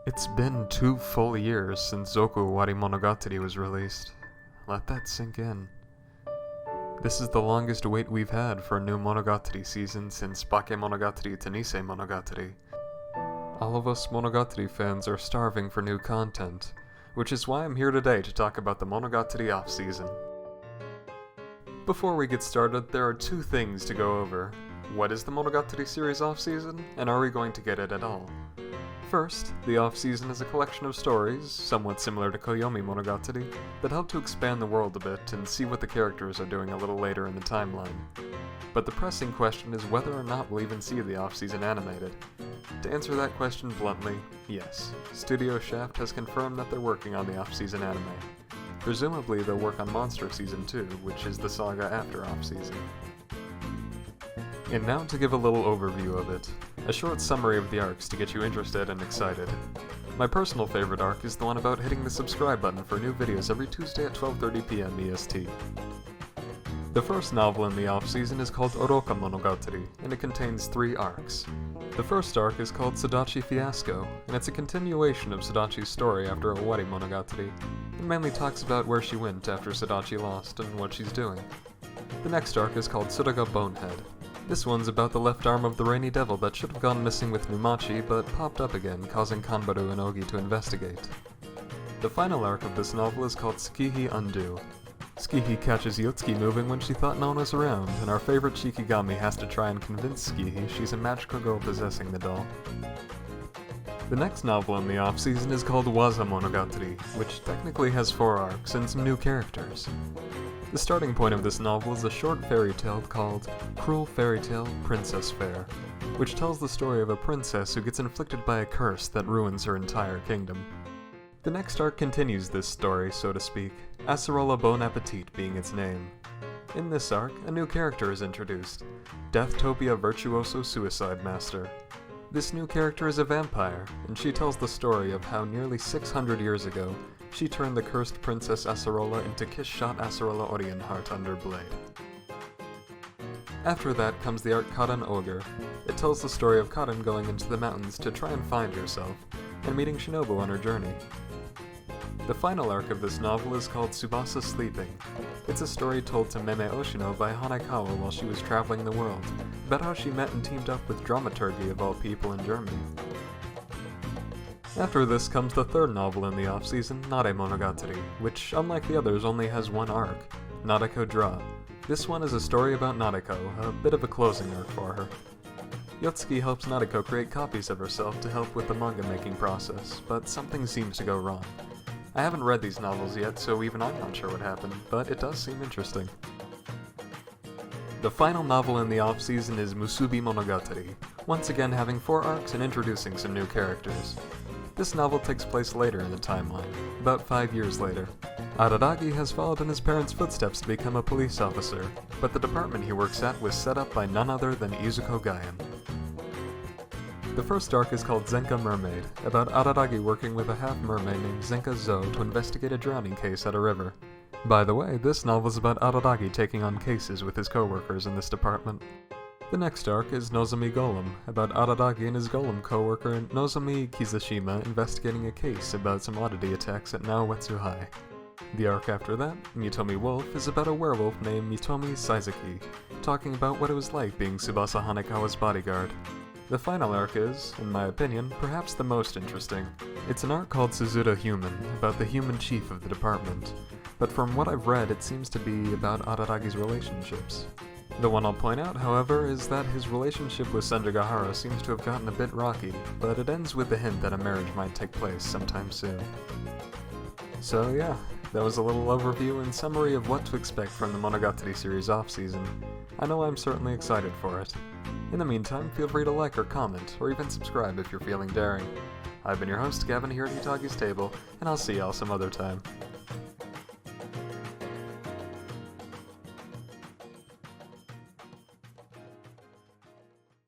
It's been 2 full years since Wazamonogatri was released. Let that sink in. This is the longest wait we've had for a new Monogatari season since Bakemonogatari to Nisei Monogatari. All of us Monogatari fans are starving for new content, which is why I'm here today to talk about the Monogatari Off season. Before we get started, there are 2 things to go over. What is the Monogatari series off season, and are we going to get it at all? First, the off-season is a collection of stories, somewhat similar to Koyomi Monogatari, that help to expand the world a bit and see what the characters are doing a little later in the timeline. But the pressing question is whether or not we'll even see the off-season animated. To answer that question bluntly, yes. Studio Shaft has confirmed that they're working on the off-season anime. Presumably they'll work on Monster Season 2, which is the saga after off-season. And now to give a little overview of it. A short summary of the arcs to get you interested and excited. My personal favorite arc is the one about hitting the subscribe button for new videos every Tuesday at 12:30 PM EST. The first novel in the off-season is called Oroka Monogatari, and it contains 3 arcs. The first arc is called Sadachi Fiasco, and it's a continuation of Sadachi's story after Owari Monogatari, and mainly talks about where she went after Sadachi lost and what she's doing. The next arc is called Tsuruga Bonehead. This one's about the left arm of the Rainy Devil that should have gone missing with Numachi, but popped up again, causing Kanbaru and Ogi to investigate. The final arc of this novel is called Tsukihi Undo. Tsukihi catches Yotsuki moving when she thought no one was around, and our favorite Shikigami has to try and convince Tsukihi she's a magical girl possessing the doll. The next novel in the off-season is called Wazamonogatri, which technically has 4 arcs and some new characters. The starting point of this novel is a short fairy tale called Cruel Fairy Tale Princess Fair, which tells the story of a princess who gets inflicted by a curse that ruins her entire kingdom. The next arc continues this story, so to speak, Acerola Bon Appetit being its name. In this arc, a new character is introduced, Deathtopia Virtuoso Suicide Master. This new character is a vampire, and she tells the story of how nearly 600 years ago, she turned the cursed Princess Acerola into Kiss-Shot Acerola Orionheart under blade. After that comes the arc Kaden Ogre. It tells the story of Kaden going into the mountains to try and find herself, and meeting Shinobu on her journey. The final arc of this novel is called Tsubasa Sleeping. It's a story told to Meme Oshino by Hanekawa while she was traveling the world, about how she met and teamed up with Dramaturgy of all people in Germany. After this comes the third novel in the off-season, Nare Monogatari, which, unlike the others, only has 1 arc, Nautical Draw. This one is a story about Nadeko, a bit of a closing arc for her. Yotsuki helps Nadeko create copies of herself to help with the manga making process, but something seems to go wrong. I haven't read these novels yet, so even I'm not sure what happened, but it does seem interesting. The final novel in the off-season is Musubi Monogatari, once again having 4 arcs and introducing some new characters. This novel takes place later in the timeline, about 5 years later. Araragi has followed in his parents' footsteps to become a police officer, but the department he works at was set up by none other than Izuko Gaien. The first arc is called Zenka Mermaid, about Araragi working with a half-mermaid named Zenka Zo to investigate a drowning case at a river. By the way, this novel is about Araragi taking on cases with his co-workers in this department. The next arc is Nozomi Golem, about Araragi and his golem co-worker Nozomi Kizashima investigating a case about some oddity attacks at Naoetsu High. The arc after that, Mitomi Wolf, is about a werewolf named Mitomi Saizaki, talking about what it was like being Tsubasa Hanekawa's bodyguard. The final arc is, in my opinion, perhaps the most interesting. It's an arc called Suzuda Human, about the human chief of the department, but from what I've read it seems to be about Araragi's relationships. The one I'll point out, however, is that his relationship with Senjugahara seems to have gotten a bit rocky, but it ends with the hint that a marriage might take place sometime soon. So yeah, that was a little overview and summary of what to expect from the Monogatari series off-season. I know I'm certainly excited for it. In the meantime, feel free to like or comment, or even subscribe if you're feeling daring. I've been your host, Gavin, here at Hitagi's Table, and I'll see y'all some other time.